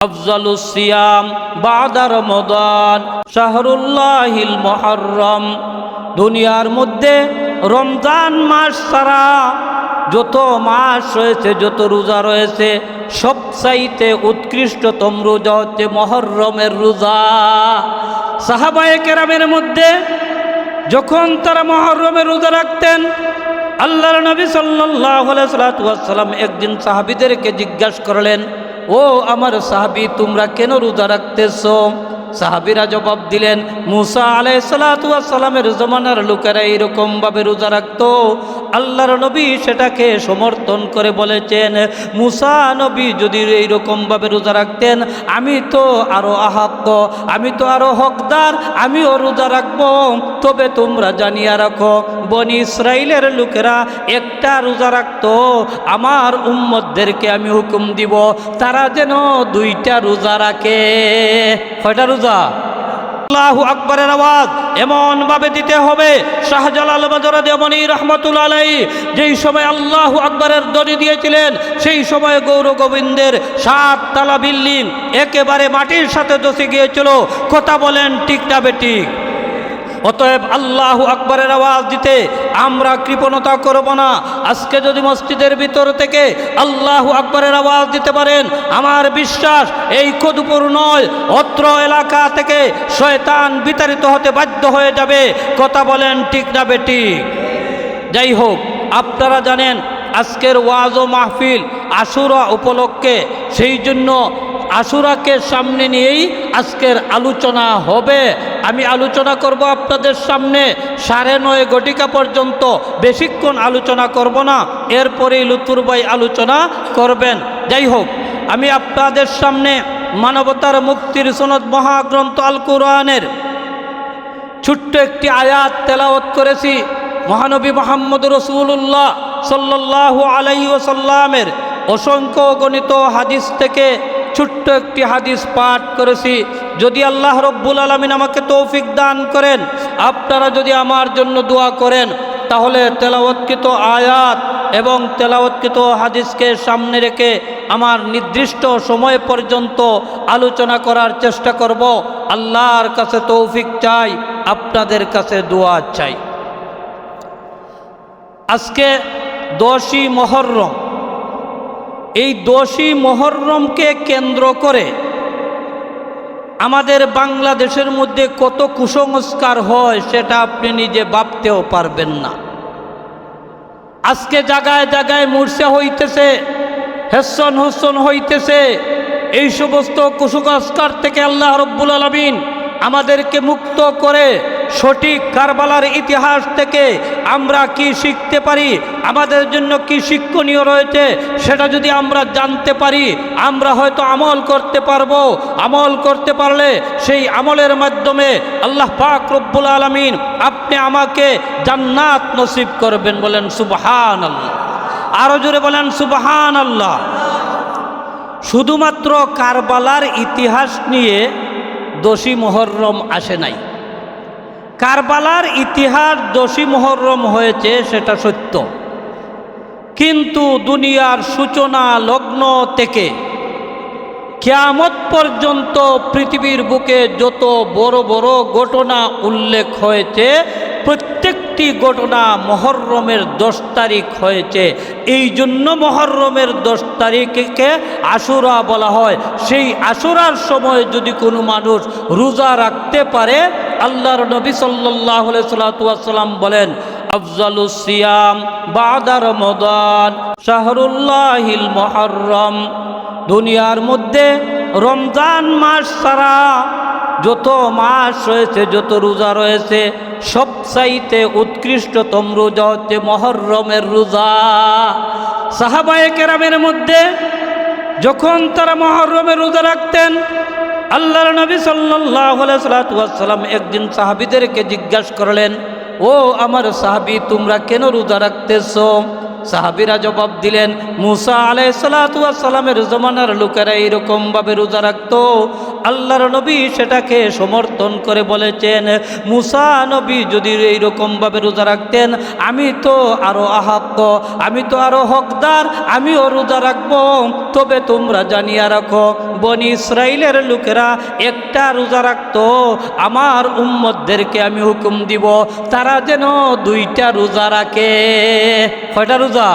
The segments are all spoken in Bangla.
আফজালুস সিয়াম বাদা রমাদান শাহরুল্লাহিল মুহররম। দুনিয়ার মধ্যে রমজান মাস ছাড়া যত মাস রয়েছে, যত রোজা রয়েছে, সবচাইতে উৎকৃষ্টতম রোজা হচ্ছে মুহররমের রোজা। সাহাবায়ে কেরামের মধ্যে যখন তারা মুহররমের রোজা রাখতেন, আল্লাহর নবী সাল্লাল্লাহু আলাইহি ওয়াসাল্লাম একদিন সাহাবীদেরকে জিজ্ঞাসা করলেন, ও আমার সাহাবী, তোমরা কেন রোজা রাখতেছো? সাহাবীরা জবাব দিলেন, মুসা আলাইহিস সালাতু ওয়াস সালামের জমানার লোকেরা এরকমভাবে রোজা রাখতো। আল্লাহর নবী সেটাকে সমর্থন করে বলেছেন, মুসা নবী যদি এইরকমভাবে রোজা রাখতেন, আমি তো আরো আহাক্ক, আমি তো আরো হকদার, আমিও রোজা রাখবো। তবে তোমরা জানিয়া রাখো, বনি ইসরাইলের লোকেরা একটা রোজা রাখতো, আমার উম্মতদেরকে আমি হুকুম দিব তারা যেন দুইটা রোজা রাখে। কয়টা রোজা? আল্লাহু আকবারের আওয়াজ এমন ভাবে দিতে হবে, শাহজালাল বাজারী রহমাতুল্লাহ আলাইহি যেই সময় আল্লাহু আকবারের ধ্বনি দিয়েছিলেন, সেই সময় গৌর গোবিন্দের 7 তলা বিল্ডিং একেবারে মাটির সাথে ধসে গিয়েছিল। কথা বলেন ঠিক না বেঠিক? অতএব আল্লাহু আকবারের আওয়াজ দিতে আমরা কৃপণতা করব না। আজকে যদি মসজিদের ভিতর থেকে আল্লাহু আকবারের আওয়াজ দিতে পারেন, আমার বিশ্বাস এই কদুপুর নয়, অত্র এলাকা থেকে শয়তান বিতাড়িত হতে বাধ্য হয়ে যাবে। কথা বলেন ঠিক না বেঠিক? যাই হোক, আপনারা জানেন আজকের ওয়াজ ও মাহফিল আশুরা উপলক্ষে, সেই জন্য আশুরাকে সামনে নিয়েই আজকের আলোচনা হবে। আমি আলোচনা করব আপনাদের সামনে 9:30 ঘটিকা পর্যন্ত, বেশিক্ষণ আলোচনা করব না, এরপরেই লুৎফর ভাই আলোচনা করবেন। যাই হোক, আমি আপনাদের সামনে মানবতার মুক্তির সনদ মহাগ্রন্থ আল কোরআনের ছোট্ট একটি আয়াত তেলাওয়াত করেছি। মহানবী মুহাম্মদ রাসূলুল্লাহ সাল্লাল্লাহু আলাইহি ওয়াসাল্লামের অসংখ্য গণিত হাদিস থেকে ছোট্ট একটি হাদিস পাঠ করেছি। যদি আল্লাহ রব্বুল আলামিন আমাকে তৌফিক দান করেন, আপনারা যদি আমার জন্য দোয়া করেন, তাহলে তেলাওয়াতকৃত আয়াত এবং তেলাওয়াতকৃত হাদিসকে সামনে রেখে আমার নির্দিষ্ট সময় পর্যন্ত আলোচনা করার চেষ্টা করব। আল্লাহর কাছে তৌফিক চাই, আপনাদের কাছে দোয়া চাই। আজকে 10ই মুহররম। এই 10ই মুহররমকে কেন্দ্র করে আমাদের বাংলাদেশের মধ্যে কত কুসংস্কার হয় সেটা আপনি নিজে ভাবতেও পারবেন না। আজকে জায়গায় জায়গায় মূর্ছা হইতেছে, হেসন হুসন হইতেছে। এই সমস্ত কুসংস্কার থেকে আল্লাহ রব্বুল আলামিন আমাদেরকে মুক্ত করে সঠিক কারবালার ইতিহাস থেকে আমরা কি শিখতে পারি, আমাদের জন্য কি শিক্ষণীয় রয়েছে, সেটা যদি আমরা জানতে পারি, আমরা হয়তো আমল করতে পারবো। আমল করতে পারলে সেই আমলের মাধ্যমে আল্লাহ পাক রব্বুল আলামিন আপনি আমাকে জান্নাত নসিব করবেন। বলেন সুবহানাল্লাহ। আরো জোরে বলেন সুবহানাল্লাহ। শুধুমাত্র কারবালার ইতিহাস নিয়ে 10ই মুহররম আসে নাই। কারবালার ইতিহাস 10ই মুহররম হয়েছে, সেটা সত্য। কিন্তু দুনিয়ার সূচনা লগ্ন থেকে কিয়ামত পর্যন্ত পৃথিবীর বুকে যত বড় বড় ঘটনা উল্লেখ হয়েছে, প্রত্যেকটি ঘটনা মুহররমের 10 তারিখ হয়েছে। এই জন্য মুহররমের 10 তারিখকে আশুরা বলা হয়। সেই আশুরার সময় যদি কোনো মানুষ রোজা রাখতে পারে, আল্লাহর নবী সাল্লাল্লাহু আলাইহি ওয়াসাল্লাম বলেন, আফজালুস সিয়াম বাদা রমাদান শাহরুল্লাহিল মুহররম। দুনিয়ার মধ্যে রমজান মাস ছাড়া যত মাস রয়েছে, যত রোজা রয়েছে, সবচাইতে উৎকৃষ্টতম রোজা হচ্ছে মুহররমের রোজা। সাহাবায়ে কেরামের মধ্যে যখন তারা মুহররমের রোজা রাখতেন, আল্লাহর নবী সাল্লাল্লাহু আলাইহি ওয়াসাল্লাম একদিন সাহাবীদেরকে জিজ্ঞাসা করলেন, ও আমার সাহাবী, তোমরা কেন রোজা রাখতেছো? সাহাবীরা জবাব দিলেন, মুসা আলাইহিস সালাতু ওয়াস সালামের জমানার লোকেরা এইরকমভাবে রোজা রাখতো। আল্লাহর নবী সেটাকে সমর্থন করে বলেছেন, মুসা নবী যদি এইরকমভাবে রোজা রাখতেন, আমি তো আরো আহাক্ক, আমি তো আরো হকদার, আমিও রোজা রাখবো। তবে তোমরা জানিয়া রাখো, বনি ইসরাইলের লোকেরা একটা রোজা রাখতো, আমার উম্মতদেরকে আমি হুকুম দিব তারা যেন 2টা রোজা রাখে। কয়টা রোজা?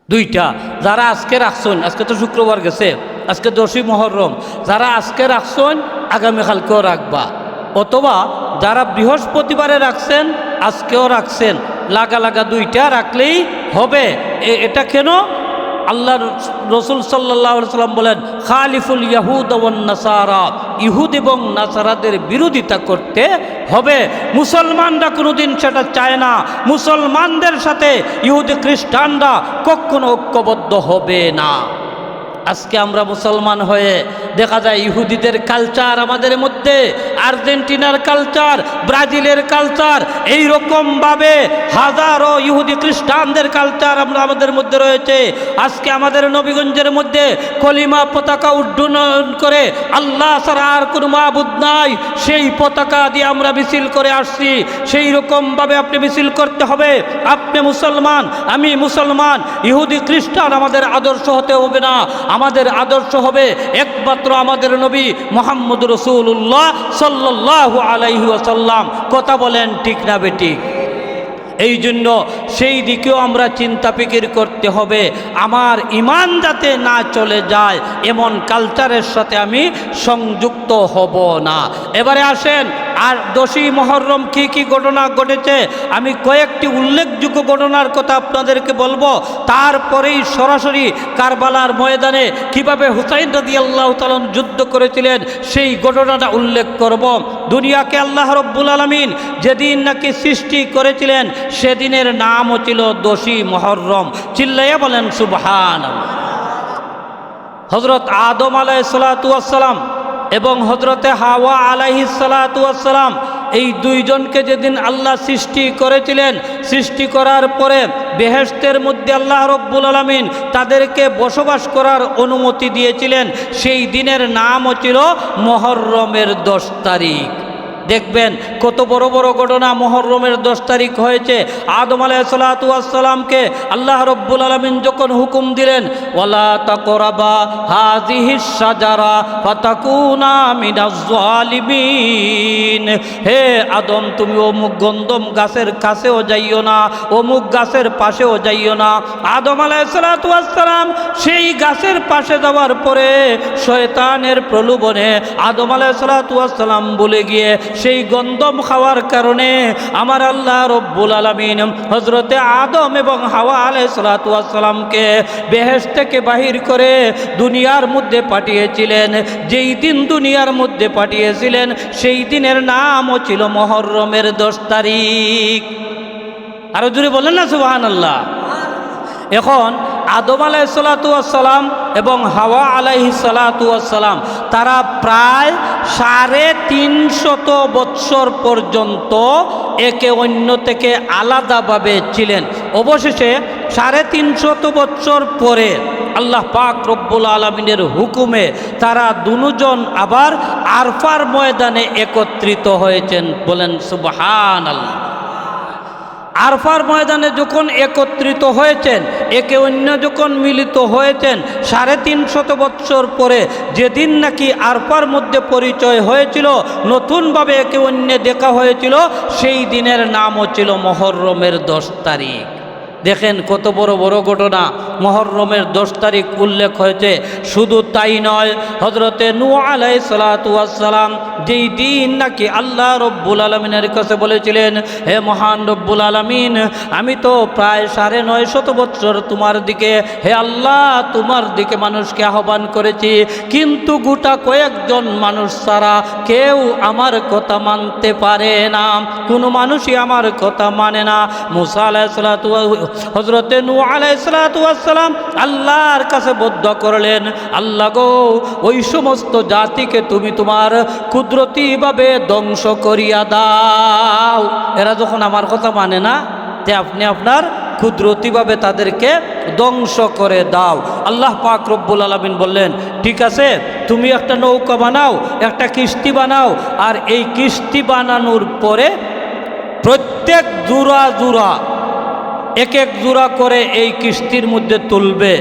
2টা। যারা আজকে রাখছেন, আজকে তো শুক্রবার গেছে, আজকে 10ই মুহররম, যারা আজকে রাখছেন আগামীকালকেও রাখবা, অথবা যারা বৃহস্পতিবারে রাখছেন আজকেও রাখছেন, লাগা লাগা 2টা রাখলেই হবে। এটা কেন? আল্লাহ রসুল সাল্লাল্লাহু আলাইহি সাল্লাম বলেন, খালিফুল ইয়াহুদ ওয়ান নাসারা, ইহুদ এবং নাসারাদের বিরোধিতা করতে হবে। মুসলমানরা কোনোদিন সেটা চায় না, মুসলমানদের সাথে ইহুদি খ্রিস্টানরা কখনো ঐক্যবদ্ধ হবে না। আজকে আমরা মুসলমান হয়ে দেখা যায় ইহুদিদের কালচার আমাদের মধ্যে, আর্জেন্টিনার কালচার, ব্রাজিলের কালচার, এই রকমভাবে হাজারো ইহুদি খ্রিস্টানদের কালচার আমাদের মধ্যে রয়েছে। আজকে আমাদের নবীগঞ্জের মধ্যে কলিমা পতাকা উড্ডয়ন করে আল্লাহ ছাড়া আর কোনো মাবুদ নাই, সেই পতাকা দিয়ে আমরা মিছিল করে আসছি। সেই রকমভাবে আপনি মিছিল করতে হবে। আপনি মুসলমান, আমি মুসলমান, ইহুদি খ্রিস্টান আমাদের আদর্শ হতে হবে না। আমাদের আদর্শ হবে একমাত্র আমাদের নবী মুহাম্মদ রাসূলুল্লাহ সাল্লাল্লাহু আলাইহি ওয়াসাল্লাম। কথা বলেন ঠিক না বেঠিক? এই জন্য সেই দিকেও আমরা চিন্তা ফিকির করতে হবে, আমার ইমান যাতে না চলে যায় এমন কালচারের সাথে আমি সংযুক্ত হব না। এবারে আসেন, আর 10ই মুহররম কী কী ঘটনা ঘটেছে আমি কয়েকটি উল্লেখযোগ্য ঘটনার কথা আপনাদেরকে বলবো। তারপরেই সরাসরি কারবালার ময়দানে কিভাবে হুসাইন রাদিয়াল্লাহু তাআলা যুদ্ধ করেছিলেন সেই ঘটনাটা উল্লেখ করব। দুনিয়াকে আল্লাহ রাব্বুল আলামিন যেদিন নাকি সৃষ্টি করেছিলেন সেদিনের নামও ছিল 10ই মুহররম। চিল্লাইয়া বলেন সুবহানাল্লাহ। হযরত আদম আলাইহিস সালাতু ওয়াস সালাম এবং হযরতে হাওয়া আলাইহিস সালাতু ওয়াস সালাম, এই দুইজনকে যেদিন আল্লাহ সৃষ্টি করেছিলেন, সৃষ্টি করার পরে বেহেশতের মধ্যে আল্লাহ রব্বুল আলামিন তাদেরকে বসবাস করার অনুমতি দিয়েছিলেন। সেই দিনের নামও ছিল মুহররমের 10 তারিখ। দেখবেন কত বড় বড় ঘটনা মুহররমের 10 তারিখ হয়েছে। আদম আলাইহিস সালাতু ওয়াস সালামকে আল্লাহ রাব্বুল আলামিন যখন হুকুম দিলেন, ওয়ালা তাকরাবা হাযিহিস শাজারা ফাতাকুনা মিনাজ জালিমিন, হে আদম তুমি অমুক গন্ধম গাছের কাছেও যাইও না, অমুক গাছের পাশেও যাইও না। আদম আলাইহিস সালাতু ওয়াস সালাম সেই গাছের পাশে যাওয়ার পরে শয়তানের প্রলোভনে আদম আলাইহিস সালাতু ওয়াস সালাম বলে গিয়ে সেই গন্ধম খাওয়ার কারণে আমার আল্লাহ রব্বুল আলামিন হযরতে আদম এবং হাওয়া আলাইহিস সালাতু ওয়াস সালামকে বেহেশত থেকে বাহির করে দুনিয়ার মধ্যে পাঠিয়েছিলেন। যেই দিন দুনিয়ার মধ্যে পাঠিয়েছিলেন সেই দিনের নামও ছিল মুহররমের 10 তারিখ। আরো জোরে বলেন না সুবহানাল্লাহ। এখন আদম আলাইহিস সালাতু ওয়াস সালাম এবং হাওয়া আলাইহিস সালাতু ওয়াস সালাম তারা প্রায় 350 বৎসর পর্যন্ত একে অন্য থেকে আলাদাভাবে ছিলেন। অবশেষে 350 বৎসর পরে আল্লাহ পাক রব্বুল আলামিনের হুকুমে তারা দুজন আবার আরফার ময়দানে একত্রিত হয়েছেন। বলেন সুবহানাল্লাহ। আরফার ময়দানে যখন একত্রিত হয়েছেন, একে অন্য যখন মিলিত হয়েছেন 350 বৎসর পরে যেদিন নাকি আরফার মধ্যে পরিচয় হয়েছিল, নতুনভাবে একে অন্য দেখা হয়েছিল, সেই দিনের নামও ছিল মুহররমের 10 তারিখ। দেখেন কত বড় বড় ঘটনা মুহররমের 10 তারিখ উল্লেখ হয়েছে। শুধু তাই নয়, হযরতে নূহ আলাইহিস সালাতু ওয়াস সালাম যেই দিন নাকি আল্লাহ রব্বুল আলামিনের কাছে বলেছিলেন, হে মহান রব্বুল আলামিন, আমি তো প্রায় 950 বৎসর তোমার দিকে, হে আল্লাহ তোমার দিকে মানুষকে আহ্বান করেছি, কিন্তু গোটা কয়েকজন মানুষ ছাড়া কেউ আমার কথা মানতে পারে না, কোনো মানুষই আমার কথা মানে না। মুসা আলাইহিস সালাতু হযরতে নূহ আলাইহিস সালাতু ওয়াস সালাম আল্লাহর কাছে বদ্ধ করলেন, আল্লাহ গো, ওই সমস্ত জাতিকে তুমি তোমার কুদরতিভাবে ধ্বংস করিয়া দাও। এরা যখন আমার কথা মানে না, তে আপনি আপনার কুদরতিভাবে তাদেরকে ধ্বংস করে দাও। আল্লাহ পাক রব্বুল আলামিন বললেন, ঠিক আছে, তুমি একটা নৌকা বানাও, একটা কিস্তি বানাও, আর এই কিস্তি বানানোর পরে প্রত্যেক জোড়া এক এক জোড়া করে এই কিস্তির মধ্যে তুলবে।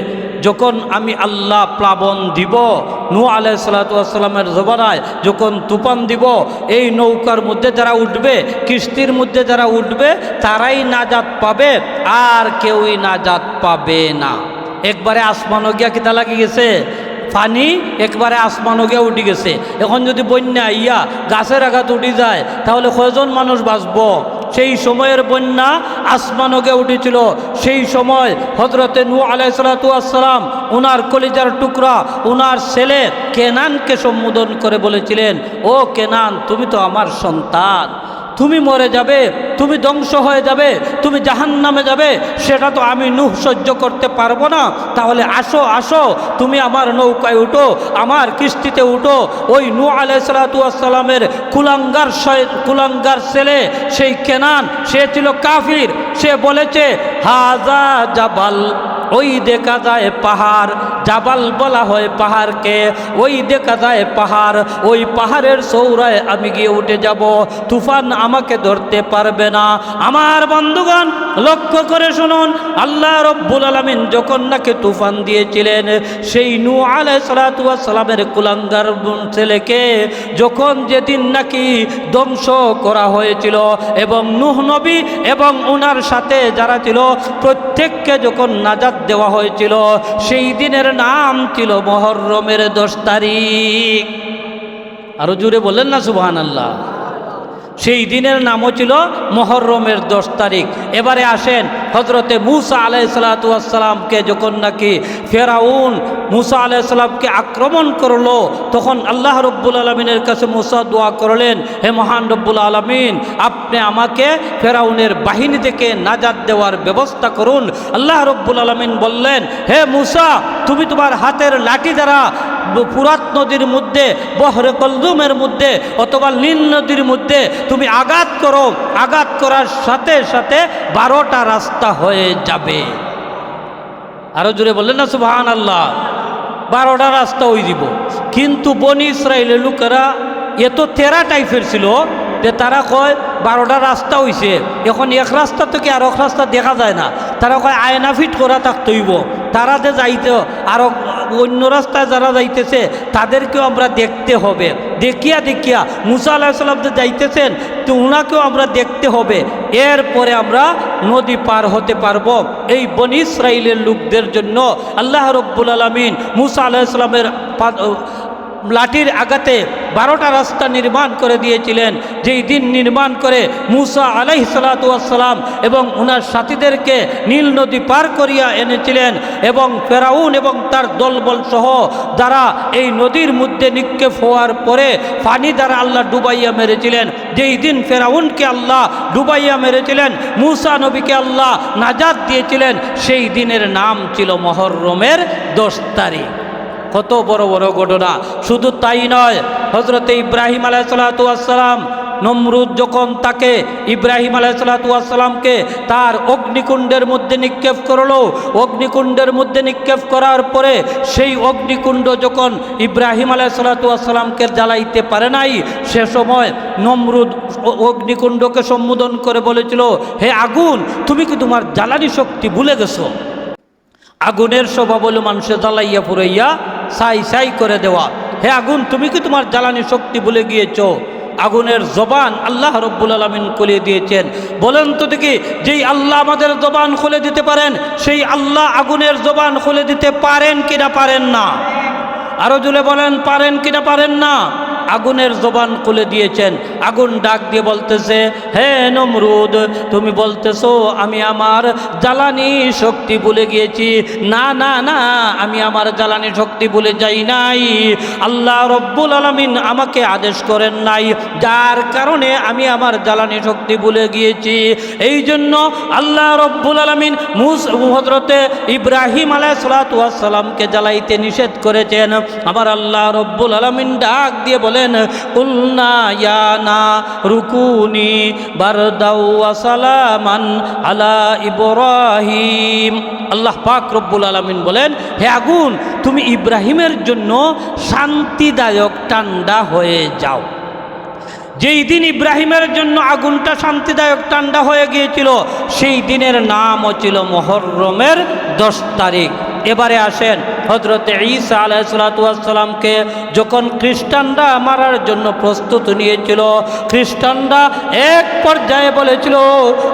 যখন আমি আল্লাহ প্লাবন দিব, নূহ আলাইহিস সালাতু ওয়াস সালামের জমানায় যখন তুফান দিব, এই নৌকার মধ্যে যারা উঠবে, কিস্তির মধ্যে যারা উঠবে, তারাই নাজাত পাবে, আর কেউই নাজাত পাবে না। একবারে আসমানও গিয়া কিতা লাগি গেছে, পানি একবারে আসমানও গিয়া উঠে গেছে। এখন যদি বন্যা ইয়া গাছের আঘাত উঠে যায়, তাহলে কয়জন মানুষ বাঁচব? সেই সময়ের বন্যা আসমানকে উঠেছিল। সেই সময় হযরতে নূহ আলাইহিস সালাতু ওয়াস সালাম ওনার কলিজার টুকরা ওনার ছেলে কেনানকে সম্বোধন করে বলেছিলেন, ও কেনান, তুমি তো আমার সন্তান, তুমি মরে যাবে, তুমি ধ্বংস হয়ে যাবে, তুমি জাহান্নামে যাবে, সেটা তো আমি নূহ সহ্য করতে পারবো না। তাহলে আসো আসো, তুমি আমার নৌকায় উঠো, আমার কিস্তিতে উঠো। ওই নূহ আলাইহিস সালাতু ওয়াস সালামের কুলাঙ্গার ছেলে সেই কেনান, সে ছিল কাফির। সে বলেছে, হাজা জাবাল, ওই দেখা যায় পাহাড়, জাবাল বলা হয় পাহাড়কে, ওই দেখা যায় পাহাড়, ওই পাহাড়ের চৌড়ায় আমি গিয়ে উঠে যাব, তুফান আমাকে ধরতে পারবে না। আমার বন্ধুগণ, লক্ষ্য করে শুনুন, আল্লাহ রব্বুল আলামিন যখন নাকি তুফান দিয়েছিলেন, সেই নূহ আলাইহিস সালাতু ওয়াস সালামের কুলাঙ্গার ছেলেকে যখন যেদিন নাকি ধ্বংস করা হয়েছিল, এবং নূহ নবী এবং ওনার সাথে যারা ছিল প্রত্যেককে যখন নাজাত দেওয়া হয়েছিল, সেই দিনের নাম ছিল মুহররমের 10 তারিখ। আরো জোরে বললেন না সুবহানাল্লাহ। সেই দিনের নামও ছিল মুহররমের 10 তারিখ। এবারে আসেন, হযরতে মূসা আলাইহিস সালাতু ওয়াস সালামকে যখন নাকি ফেরাউন মূসা আলাইহিস সালামকে আক্রমণ করলো, তখন আল্লাহ রব্বুল আলামিনের কাছে মূসা দোয়া করলেন, হে মহান রব্বুল আলামিন, আপনি আমাকে ফেরাউনের বাহিনী থেকে নাজাত দেওয়ার ব্যবস্থা করুন। আল্লাহ রব্বুল আলামিন বললেন, হে মূসা, তুমি তোমার হাতের লাঠি দ্বারা ফুরাত নদীর মধ্যে, বহরে কলজুমের মধ্যে অথবা নীল নদীর মধ্যে তুমি আঘাত করো, আঘাত করার সাথে সাথে 12টা রাস্তা হয়ে যাবে। আরো জোরে বললেন না সুবহানাল্লাহ। 12টা রাস্তা হয়ে দিব। কিন্তু বনি ইসরায়েলের লোকেরা এত তেরা টাইপের ছিল যে তারা কয় 12টা রাস্তা হইছে, এখন এক রাস্তা থেকে আর এক রাস্তা দেখা যায় না। তারা কয় আয়না ফিট করা থাকতেইব, তারা যে যাইতে আরো অন্য রাস্তায় যারা যাইতেছে তাদেরকেও আমরা দেখতে হবে। দেখিয়া দেখিয়া মূসা আলাইহিস সালাম যে যাইতেছেন, তো ওনাকেও আমরা দেখতে হবে, এরপরে আমরা নদী পার হতে পারবো। এই বনি ইসরাইলের লোকদের জন্য আল্লাহ রব্বুল আলামিন মূসা আলাইহিস সালামের লাঠির আঘাতে 12টা রাস্তা নির্মাণ করে দিয়েছিলেন। যেই দিন নির্মাণ করে মূসা আলাইহিস সালাতু ওয়াস সালাম এবং ওনার সাথীদেরকে নীল নদী পার করিয়া এনেছিলেন, এবং ফেরাউন এবং তার দলবল সহ যারা এই নদীর মধ্যে নিক্ষেপ হওয়ার পরে পানি দ্বারা আল্লাহ ডুবাইয়া মেরেছিলেন। যেই দিন ফেরাউনকে আল্লাহ ডুবাইয়া মেরেছিলেন, মূসা নবীকে আল্লাহ নাজাত দিয়েছিলেন, সেই দিনের নাম ছিল মুহররমের 10 তারিখ। কত বড় বড় ঘটনা। শুধু তাই নয়, হযরতে ইব্রাহিম আলাইহিস সালাতু ওয়াস সালাম, নমরুদ যখন তাকে ইব্রাহিম আলাইহিস সালাতু ওয়াস সালামকে তার অগ্নিকুণ্ডের মধ্যে নিক্ষেপ করলো, অগ্নিকুণ্ডের মধ্যে নিক্ষেপ করার পরে সেই অগ্নিকুণ্ড যখন ইব্রাহিম আলাইহিস সালাতু ওয়াস সালামকে জ্বালাইতে পারে নাই, সে সময় নমরুদ অগ্নিকুণ্ডকে সম্বোধন করে বলেছিল, হে আগুন, তুমি কি তোমার জ্বালানি শক্তি ভুলে গেছো? আগুনের স্বভাব হলো মানুষের জ্বালাইয়া পুরাইয়া ছাই ছাই করে দেওয়া। হে আগুন, তুমি কি তোমার জ্বালানি শক্তি ভুলে গিয়েছো? আগুনের জবান আল্লাহ রব্বুল আলামিন খুলে দিয়েছেন। বলেন তো দেখি, যেই আল্লাহ আমাদের জবান খুলে দিতে পারেন, সেই আল্লাহ আগুনের জবান খুলে দিতে পারেন কিনা পারেন না? আরো জোরে বলেন, পারেন কিনা পারেন না? আগুনের জবান খুলে দিয়েছেন। আগুন ডাক দিয়ে বলতেছে, হে নমরুদ, তুমি বলতেছো আমি আমার জ্বালানি শক্তি ভুলে গিয়েছি। না না না, আমি আমার জ্বালানি শক্তি ভুলে যাই নাই। আল্লাহ রব্বুল আলামিন আমাকে আদেশ করেন নাই, যার কারণে আমি আমার জ্বালানি শক্তি ভুলে গিয়েছি। এই জন্য আল্লাহ রব্বুল আলামিন হযরতে ইব্রাহিম আলাইহিস সালাতু ওয়াস সালামকে জ্বালাইতে নিষেধ করেছেন। আমার আল্লাহ রব্বুল আলামিন ডাক দিয়ে বলেন কুলনা ইয়া নারুকুনি বারদাও ওয়া সালামান আলা ইব্রাহিম। আল্লাহ পাক রব্বুল আলামিন বলেন, হে আগুন তুমি ইব্রাহিমের জন্য শান্তিদায়ক ঠান্ডা হয়ে যাও। যেই দিন ইব্রাহিমের জন্য আগুনটা শান্তিদায়ক ঠান্ডা হয়ে গিয়েছিল সেই দিনের নামও ছিল মুহররমের 10 তারিখ। এবারে আসেন, হযরত ঈসা আলাইহিস সালাতু ওয়াস সালামকে যখন খ্রিস্টানরা মারার জন্য প্রস্তুত নিয়েছিল, খ্রিস্টানরা এক পর্যায়ে বলেছিল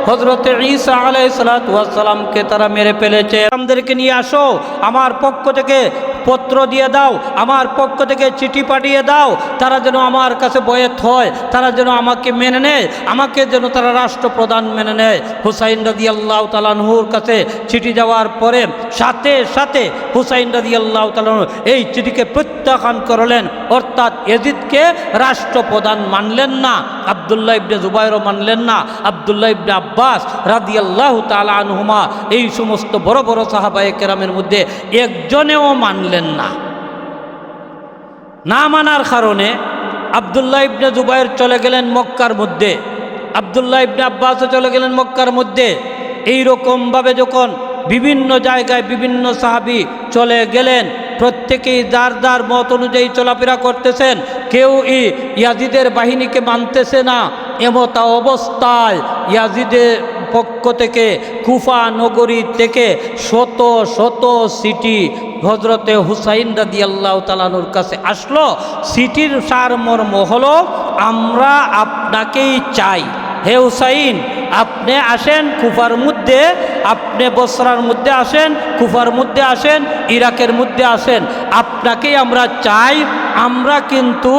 হযরত ঈসা আলাইহিস সালাতু ওয়াস সালামকে তারা মেরে ফেলেছে, আমাদেরকে নিয়ে আসো, আমার পক্ষ থেকে পত্র দিয়ে দাও, আমার পক্ষ থেকে চিঠি পাঠিয়ে দাও, তারা যেন আমার কাছে বয়েত হয়, তারা যেন আমাকে মেনে নেয়, আমাকে যেন তারা রাষ্ট্রপ্রধান মেনে নেয়। হুসাইন রাদিয়াল্লাহু তাআলা আনহুর কাছে চিঠি যাওয়ার পরে সাথে সাথে হুসাইন রাদিয়াল্লাহু তাআলা আনহু এই চিঠিকে প্রত্যাখ্যান করলেন, অর্থাৎ ইয়াজিদকে রাষ্ট্রপ্রধান মানলেন না, আব্দুল্লাহ ইবনে জুবাইরও মানলেন না, আব্দুল্লাহ ইবনে আব্বাস রাদিয়াল্লাহু তাআলা আনহুমা এই সমস্ত বড় বড় সাহাবায়ে কেরামের মধ্যে একজনেও মানলেন না। না মানার কারণে আব্দুল্লাহ ইবনে জুবাইর চলে গেলেন মক্কার মধ্যে, আব্দুল্লাহ ইবনে আব্বাসও চলে গেলেন মক্কার মধ্যে। এই রকমভাবে যখন বিভিন্ন জায়গায় বিভিন্ন সাহাবী চলে গেলেন, প্রত্যেকেই যার যার মত অনুযায়ী চলাফেরা করতেছেন, কেউ ইয়াজিদের বাহিনীকে মানতেছে না। এমতা অবস্থায় ইয়াজিদের পক্ষ থেকে কুফা নগরী থেকে শত শত সিটি হযরতে হুসাইন রাদিয়াল্লাহু তাআলা আনহুর কাছে আসলো। সিটির সারমর্ম হলো, আমরা আপনাকেই চাই, হে হুসাইন আপনি আসেন কুফার মধ্যে, আপনি বসরার মধ্যে আসেন, কুফার মধ্যে আসেন, ইরাকের মধ্যে আসেন, আপনাকেই আমরা চাই। আমরা কিন্তু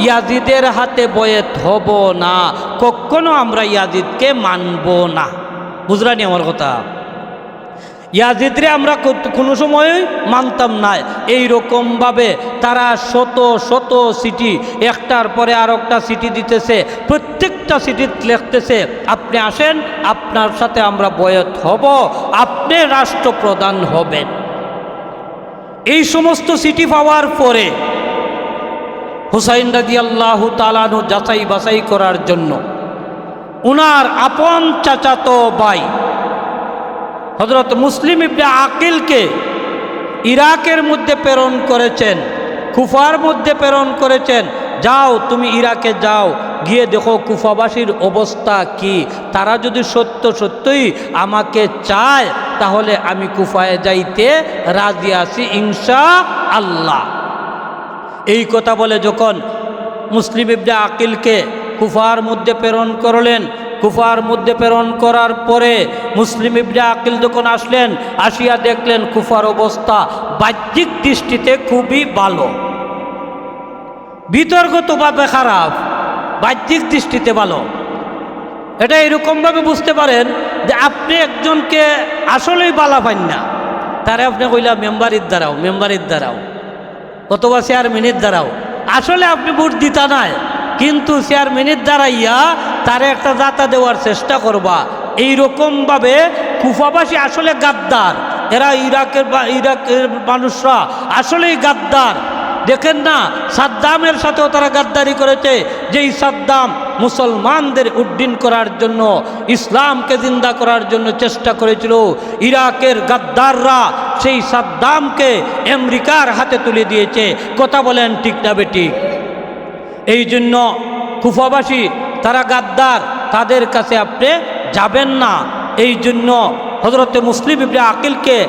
ইয়াজিদের হাতে বয়েত হব না, কখনো আমরা ইয়াজিদকে মানব না। বুঝলানি আমার কথা? ইয়াজিদরে আমরা কোনো সময় মানতাম না। এই রকমভাবে তারা শত শত সিটি একটার পরে আর একটা সিটি দিতেছে, প্রত্যেকটা সিটি লিখতেছে আপনি আসেন, আপনার সাথে আমরা বয়ত হব, আপনি রাষ্ট্রপ্রধান হবেন। এই সমস্ত সিটি পাওয়ার পরে হুসাইন রাদিয়াল্লাহু তাআলা আনহু যাচাই বাছাই করার জন্য উনার আপন চাচাতো ভাই হযরত মুসলিম ইবনে আকিলকে ইরাকের মধ্যে প্রেরণ করেছেন, কুফার মধ্যে প্রেরণ করেছেন, যাও তুমি ইরাকে যাও, গিয়ে দেখো কুফাবাসীর অবস্থা কি, তারা যদি সত্যই আমাকে চায় তাহলে আমি কুফায় যাইতে রাজি আছি ইনশাআল্লাহ। এই কথা বলে যখন মুসলিম ইবনে আকিলকে কুফার মধ্যে প্রেরণ করলেন, কুফার মধ্যে প্রেরণ করার পরে মুসলিম ইবনে আকিল যখন আসলেন, আসিয়া দেখলেন কুফার অবস্থা বাহ্যিক দৃষ্টিতে খুবই ভালো, বিতর্কতভাবে খারাপ, বাহ্যিক দৃষ্টিতে ভালো। এটা এরকমভাবে বুঝতে পারেন যে আপনি একজনকে আসলেই বালা পান না, তারে আপনি কইলা মেম্বারির দ্বারাও অথবা চেয়ারম্যানের দ্বারাও, আসলে আপনি ভোট দিতা নাই, কিন্তু চেয়ারম্যানের দ্বারাইয়া তারে একটা জাতা দেওয়ার চেষ্টা করবা। এইরকমভাবে কুফাবাসী আসলে গাদ্দার, এরা ইরাকের মানুষরা আসলেই গাদ্দার। দেখেন না, সাদ্দামের সাথেও তারা গাদ্দারি করেছে, যেই সাদ্দাম মুসলমানদের উড্ডীন করার জন্য, ইসলামকে জিন্দা করার জন্য চেষ্টা করেছিল, ইরাকের গাদ্দাররা সেই সাদ্দামকে আমেরিকার হাতে তুলে দিয়েছে। কথা বলেন ঠিক না বেঠিক? এই জন্য কুফাবাসী তারা গাদ্দার, তাদের কাছে আপনি যাবেন না। এই জন্য হযরতে মুসলিম ইবনে আকিলকে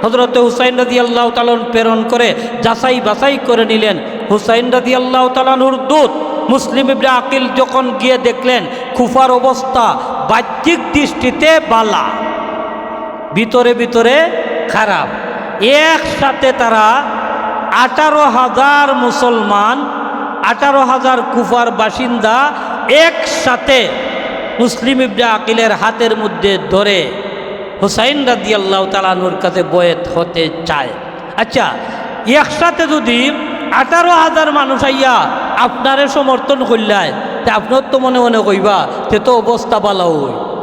হযরতে হুসাইন রাদিয়াল্লাহু তাআলা প্রেরণ করে যাচাই বাছাই করে নিলেন। হুসাইন রাদিয়াল্লাহু তাআলার দূত মুসলিম ইবনে আকিল যখন গিয়ে দেখলেন কুফার অবস্থা বাহ্যিক দৃষ্টিতে বালা, ভিতরে ভিতরে খারাপ, একসাথে তারা 18,000 মুসলমান, 18,000 কুফার বাসিন্দা একসাথে মুসলিম ইবনে আকিলের হাতের মধ্যে ধরে হুসাইন রাদিয়াল্লাহু তাআলা আনহুর কাছে বয়েত হতে চায়। আচ্ছা, একসাথে যদি 18,000 মানুষ আইয়া আপনারে সমর্থন করলায়, তা আপনার তো মনে মনে কইবা তে তো অবস্থা বালা,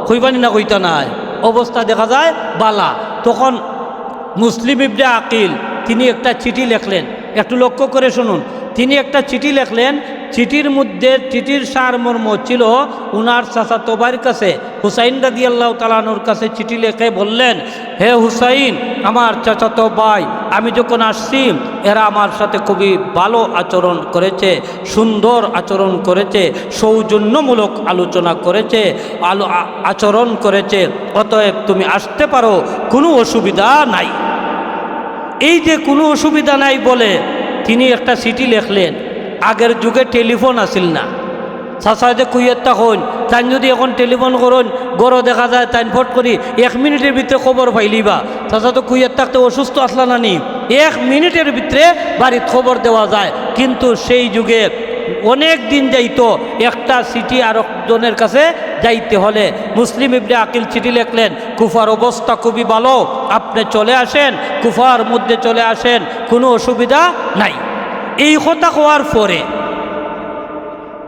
কইবানি না কইতা নাই, অবস্থা দেখা যায় বালা। তখন মুসলিম ইবনে আকিল তিনি একটা চিঠি লেখলেন, একটু লক্ষ্য করে শুনুন। তিনি একটা চিঠি লেখলেন চিঠির মধ্যে চিঠির সারমর্ম ছিল উনার চাচাতো ভাইয়ের কাছে হুসাইন রাদিয়াল্লাহু তাআলা আনহুর কাছে চিঠি লিখে বললেন, হে হুসাইন, আমার চাচাতো ভাই, আমি যখন আসছি এরা আমার সাথে খুবই ভালো আচরণ করেছে, সুন্দর আচরণ করেছে, সৌজন্যমূলক আলোচনা করেছে, আচরণ করেছে, অতএব তুমি আসতে পারো, কোনো অসুবিধা নাই। এই যে কোনো অসুবিধা নাই বলে তিনি একটা চিঠি লিখলেন। আগের যুগে টেলিফোন আসিল না, চাচা যে কুইয়েরটা হন তাই যদি এখন টেলিফোন করুন গড় দেখা যায় তাই ফট করি 1 মিনিটের ভিতরে খবর পাইলিবা। চাচা তো কুইয়ের থাকতে অসুস্থ আসলা না নি, 1 মিনিটের ভিতরে বাড়ির খবর দেওয়া যায়। কিন্তু সেই যুগে অনেক দিন যাইতো একটা চিঠি আর একজনের কাছে যাইতে হলে। মুসলিম ইবনে আকিল চিঠি লিখলেন, কুফার অবস্থা খুবই ভালো, আপনি চলে আসেন, কুফার মধ্যে চলে আসেন, কোনো অসুবিধা নাই। এই কথা হওয়ার পরে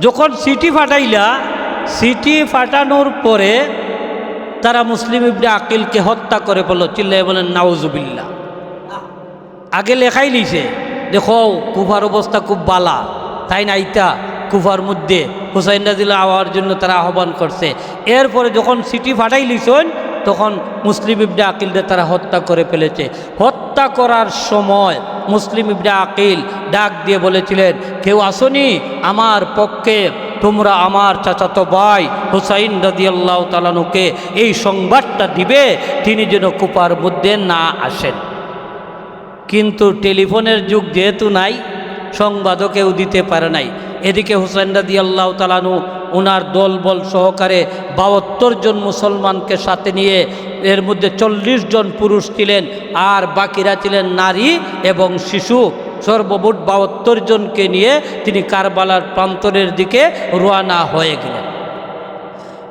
যখন চিঠি ফাটাইলা, চিঠি ফাটানোর পরে তারা মুসলিম ইবনে আকিলকে হত্যা করে বলল, চিল্লাই বলেন নাউজুবিল্লাহ। আগে লেখাই লিছে, দেখো কুফার অবস্থা খুব বালা, তাই না ইটা কুফার মধ্যে হুসাইন রাদিয়াল্লাহু আওয়ার জন্য তারা আহ্বান করছে। এরপরে যখন চিঠি ফাটাই লিছেন তখন মুসলিম ইবনে আকিলদের তারা হত্যা করে ফেলেছে। হত্যা করার সময় মুসলিম ইবনে আকিল ডাক দিয়ে বলেছিলেন, কেউ আসনি আমার পক্ষে, তোমরা আমার চাচাতো ভাই হুসাইন রাদিয়াল্লাহু তাআলা আনহুকে এই সংবাদটা দিবে তিনি যেন কুফার মধ্যে না আসেন। কিন্তু টেলিফোনের যুগ যেহেতু নাই, সংবাদও কেউ দিতে পারে নাই। এদিকে হুসাইন রাদিয়াল্লাহু তাআলা আনহু ওনার দলবল সহকারে 72 জন মুসলমানকে সাথে নিয়ে, এর মধ্যে 40 জন পুরুষ ছিলেন আর বাকিরা ছিলেন নারী এবং শিশু, সর্বমোট 72 জনকে নিয়ে তিনি কারবালার প্রান্তরের দিকে রওনা হয়ে গেলেন।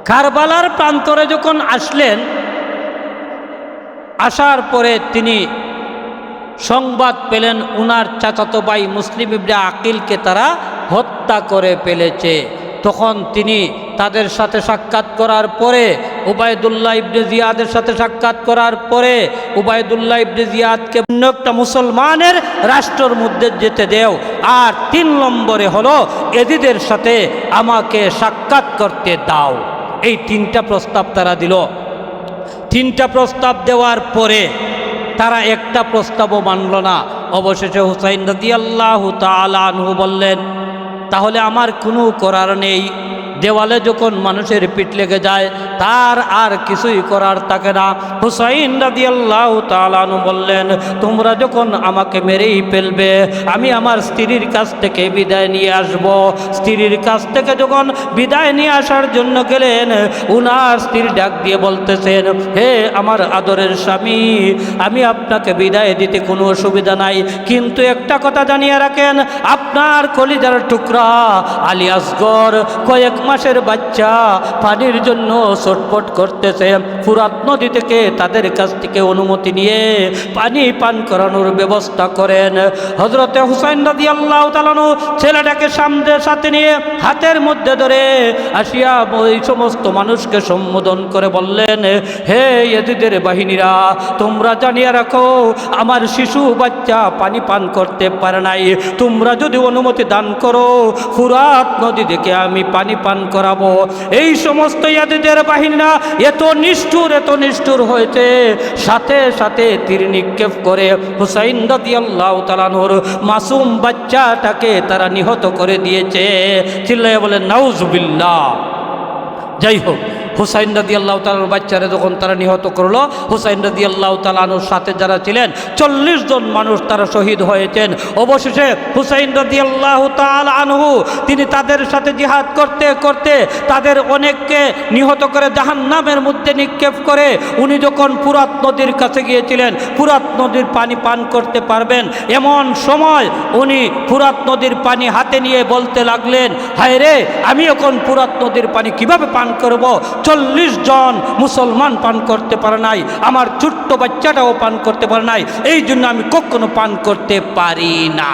কারবালার প্রান্তরে যখন আসলেন, আসার পরে তিনি সংবাদ পেলেন উনার চাচাতো ভাই মুসলিম ইবনে আকিলকে তারা হত্যা করে ফেলেছে। তখন তিনি তাদের সাথে সাক্ষাৎ করার পরে, উবাইদুল্লাহ ইবনে জিয়াদের সাথে সাক্ষাৎ করার পরে উবাইদুল্লাহ ইবনে জিয়াদকে অন্য একটা মুসলমানের রাষ্ট্রের মধ্যে যেতে দেও, আর 3 নম্বরে হলো এজিদের সাথে আমাকে সাক্ষাৎ করতে দাও। এই 3টা প্রস্তাব তারা দিল। 3টা প্রস্তাব দেওয়ার পরে তারা একটা প্রস্তাবও মানল না। অবশেষে হুসাইন রাদিয়াল্লাহু তাআলা আনহু বললেন, তাহলে আমার কোনো করার নেই, দেওয়ালে যখন মানুষের পিঠ লেগে যায় তার আর কিছুই করার থাকে না। হুসাইন রাদিয়াল্লাহু তাআলা আনহু বললেন, তোমরা যখন আমাকে মেরেই ফেলবে, আমি আমার স্ত্রীর কাছ থেকে বিদায় নিয়ে আসব। স্ত্রীর কাছ থেকে যখন বিদায় নিয়ে আসার জন্য গেলেন, উনার স্ত্রী ডাক দিয়ে বলতেছেন, হে আমার আদরের স্বামী, আমি আপনাকে বিদায় দিতে কোনো অসুবিধা নাই, কিন্তু একটা কথা জানিয়ে রাখেন, আপনার কলিজার টুকরা আলী আসগর কয়েক মাসের বাচ্চা পানির জন্য ছটফট করতেছে। ফুরাত নদী থেকে তাদের কাছ থেকে অনুমতি নিয়ে পানি পান করানোর ব্যবস্থা করেন। হযরতে হুসাইন রাদিয়াল্লাহু তাআলা আনহু ছেলেটাকে সাথে নিয়ে হাতের মধ্যে ধরে আসিয়া ওই সমস্ত মানুষকে সম্বোধন করে বললেন, হে ইয়েজিদের বাহিনীরা, তোমরা জানিয়ে রাখো আমার শিশু বাচ্চা পানি পান করতে পারে নাই, তোমরা যদি অনুমতি দান করো ফুরাত নদী থেকে আমি পানি পান করাবো। এই সমস্ত ইয়াজিদের বাহিনীরা এত নিষ্ঠুর হয়েছে, সাথে সাথে তীর নিক্ষেপ করে হুসাইন রাদিয়াল্লাহু তাআলা আনহুর মাসুম বাচ্চাটাকে তারা নিহত করে দিয়েছে। চিল্লাইয়া বলেন নাউজুবিল্লাহ। যাই হোক, হুসাইন রাদিয়াল্লাহু তাআলার বাচ্চারা যখন তারা নিহত করলো, হুসাইন রাদিয়াল্লাহু তাআলা আনহুর সাথে যারা ছিলেন 40 জন মানুষ তারা শহীদ হয়েছেন। অবশেষে হুসাইন রাদিয়াল্লাহু তাআলা আনহু তিনি তাদের সাথে জিহাদ করতে করতে তাদের অনেককে নিহত করে জাহান্নামের মধ্যে নিক্ষেপ করে উনি যখন ফুরাত নদীর কাছে গিয়েছিলেন, ফুরাত নদীর পানি পান করতে পারবেন এমন সময় উনি ফুরাত নদীর পানি হাতে নিয়ে বলতে লাগলেন, হায় রে, আমি এখন ফুরাত নদীর পানি কিভাবে পান করব? 40 জন মুসলমান পান করতে পারে নাই, আমার ছোট্ট বাচ্চাটাও পান করতে পারে নাই, এই জন্য আমি কখনো পান করতে পারি না।